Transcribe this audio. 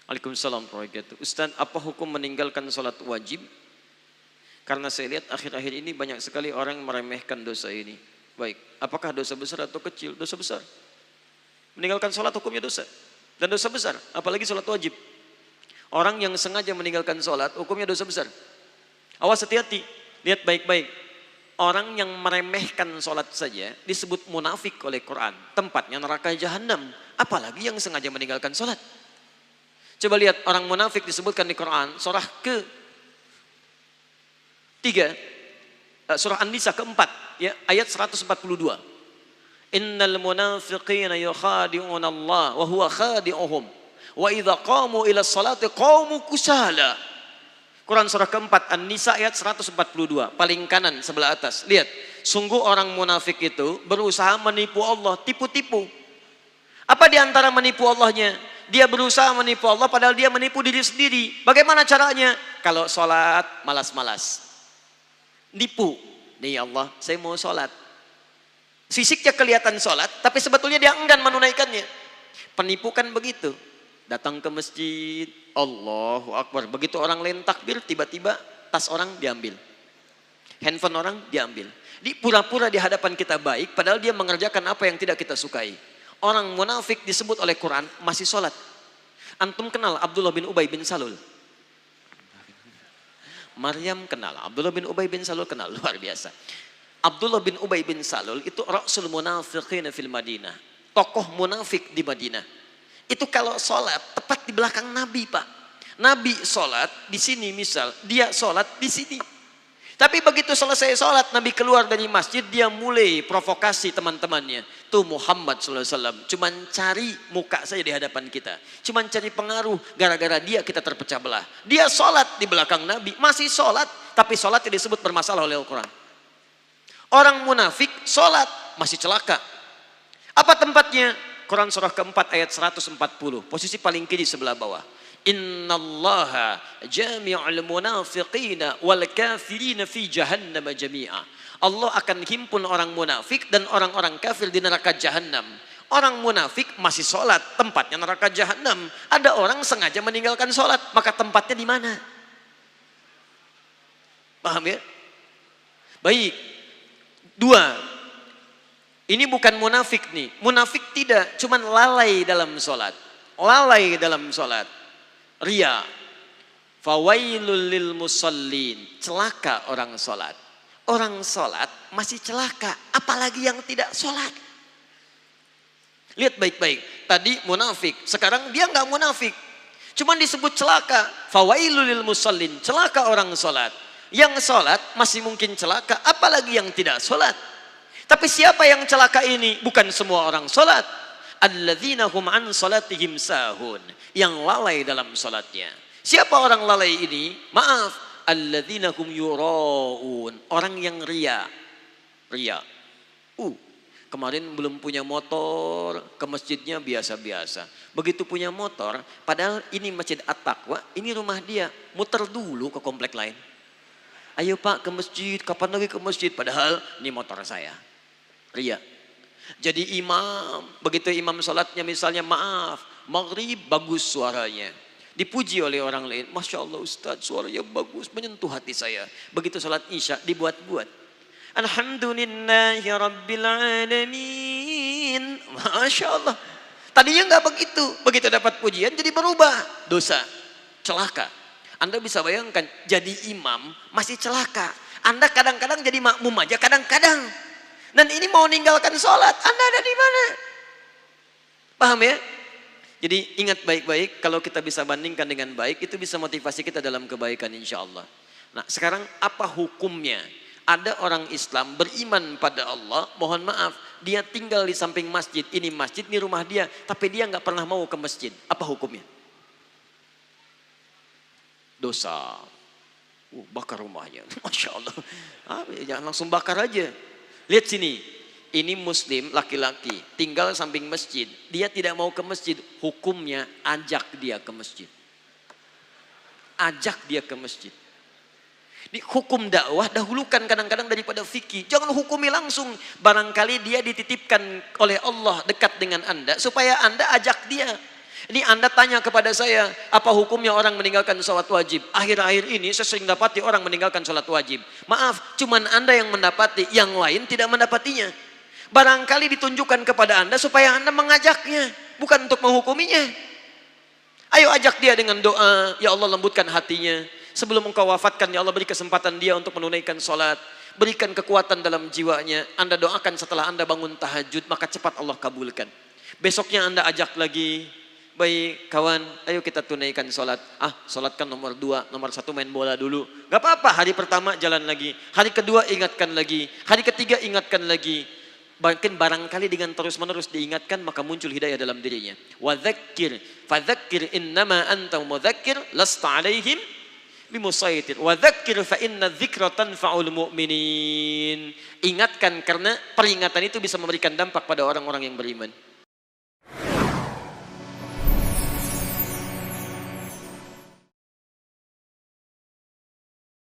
Waalaikumsalam warahmatullahi wabarakatuh. Ustaz, apa hukum meninggalkan sholat wajib? Karena saya lihat akhir-akhir ini banyak sekali orang meremehkan dosa ini. Baik, apakah dosa besar atau kecil? Dosa besar. Meninggalkan sholat hukumnya dosa. Dan dosa besar, apalagi sholat wajib. Orang yang sengaja meninggalkan sholat hukumnya dosa besar. Awas, hati-hati, lihat baik-baik. Orang yang meremehkan sholat saja disebut munafik oleh Quran. Tempatnya neraka jahanam. Apalagi yang sengaja meninggalkan sholat. Coba lihat orang munafik disebutkan di Quran surah surah An-Nisa keempat ya, ayat 142. Innal munafiqina yukhadi'una Allah wa huwa khadi'uhum wa idza qamu ila sholati qamu kusala. Quran surah keempat An-Nisa ayat 142, paling kanan sebelah atas. Lihat, sungguh orang munafik itu berusaha menipu Allah, tipu-tipu. Apa di antara menipu Allahnya? Dia berusaha menipu Allah padahal dia menipu diri sendiri. Bagaimana caranya? Kalau sholat malas-malas. Nipu. Nih Allah, saya mau sholat. Fisiknya kelihatan sholat, tapi sebetulnya dia enggan menunaikannya. Penipu kan begitu. Datang ke masjid, Allahu Akbar. Begitu orang lain takbir, tiba-tiba tas orang diambil. Handphone orang diambil. Di pura-pura di hadapan kita baik, padahal dia mengerjakan apa yang tidak kita sukai. Orang munafik disebut oleh Quran masih sholat. Antum kenal Abdullah bin Ubay bin Salul? Maryam kenal, Abdullah bin Ubay bin Salul kenal, luar biasa. Abdullah bin Ubay bin Salul itu Rasul Munafiqin fil Madinah. Tokoh munafik di Madinah. Itu kalau sholat tepat di belakang Nabi, Pak. Nabi sholat di sini misal, dia sholat di sini. Tapi begitu selesai sholat, Nabi keluar dari masjid, dia mulai provokasi teman-temannya. Tuh Muhammad SAW, cuman cari muka saja di hadapan kita. Cuman cari pengaruh, gara-gara dia kita terpecah belah. Dia sholat di belakang Nabi, masih sholat, tapi sholatnya disebut bermasalah oleh Al-Quran. Orang munafik sholat, masih celaka. Apa tempatnya? Quran surah keempat ayat 140, posisi paling kiri sebelah bawah. Innallaha jami'ul munafiqina wal kafirina fi jahannam jami'a. Allah akan himpun orang munafik dan orang-orang kafir di neraka jahanam. Orang munafik masih sholat, tempatnya neraka jahanam. Ada orang sengaja meninggalkan sholat, maka tempatnya di mana? Paham ya? Baik. Dua. Ini bukan munafik nih. Munafik tidak, cuman lalai dalam sholat. Lalai dalam sholat. Ria. Fawailul lil musallin. Celaka orang sholat. Orang sholat masih celaka. Apalagi yang tidak sholat. Lihat baik-baik. Tadi munafik. Sekarang dia nggak munafik. Cuman disebut celaka. Fawailul lil musallin. Celaka orang sholat. Yang sholat masih mungkin celaka. Apalagi yang tidak sholat. Tapi siapa yang celaka ini? Bukan semua orang sholat. Alladzina hum an salatihim sahun. Yang lalai dalam sholatnya. Siapa orang lalai ini? Maaf. Alladzina hum yura'un. Orang yang ria. Ria. Kemarin belum punya motor. Ke masjidnya biasa-biasa. Begitu punya motor. Padahal ini masjid At-Taqwa. Ini rumah dia. Muter dulu ke komplek lain. Ayo Pak ke masjid. Kapan lagi ke masjid? Padahal ini motor saya. Ria. Jadi imam, begitu imam sholatnya misalnya maaf, maghrib bagus suaranya. Dipuji oleh orang lain, Masya Allah Ustaz suaranya bagus, menyentuh hati saya. Begitu sholat isya dibuat-buat. Alhamdulillahi Rabbil Alamin. Masya Allah. Tadinya nggak begitu, begitu dapat pujian jadi berubah. Dosa, celaka. Anda bisa bayangkan jadi imam masih celaka. Anda kadang-kadang jadi makmum aja kadang-kadang. Dan ini mau meninggalkan sholat, Anda ada di mana? Paham ya? Jadi ingat baik-baik, kalau kita bisa bandingkan dengan baik, itu bisa motivasi kita dalam kebaikan insya Allah. Nah sekarang apa hukumnya? Ada orang Islam beriman pada Allah, mohon maaf, dia tinggal di samping masjid, ini rumah dia, tapi dia nggak pernah mau ke masjid. Apa hukumnya? Dosa. Bakar rumahnya, Masya Allah. Jangan langsung bakar aja. Lihat sini, ini muslim laki-laki tinggal samping masjid. Dia tidak mau ke masjid, hukumnya ajak dia ke masjid. Ajak dia ke masjid. Di hukum dakwah dahulukan kadang-kadang daripada fikih. Jangan hukumi langsung. Barangkali dia dititipkan oleh Allah dekat dengan Anda supaya Anda ajak dia. Ini Anda tanya kepada saya, apa hukumnya orang meninggalkan sholat wajib? Akhir-akhir ini saya sering dapati orang meninggalkan sholat wajib. Maaf, cuman Anda yang mendapati, yang lain tidak mendapatinya. Barangkali ditunjukkan kepada Anda supaya Anda mengajaknya, bukan untuk menghukuminya. Ayo ajak dia dengan doa, ya Allah lembutkan hatinya. Sebelum engkau wafatkan, ya Allah beri kesempatan dia untuk menunaikan sholat. Berikan kekuatan dalam jiwanya. Anda doakan setelah Anda bangun tahajud, maka cepat Allah kabulkan. Besoknya Anda ajak lagi. Baik kawan, ayo kita tunaikan sholat. Sholat kan nomor 2, nomor 1 main bola dulu. Gak apa-apa, hari pertama jalan lagi. Hari kedua ingatkan lagi. Hari ketiga ingatkan lagi. Bahkan barangkali dengan terus-menerus diingatkan, maka muncul hidayah dalam dirinya. Wadzakir, fadzakir innama anta mudzakir, lasta alaihim bimusaitir. Wadzakir fa inna dzikra tanfa'ul mu'minin. Ingatkan karena peringatan itu bisa memberikan dampak pada orang-orang yang beriman.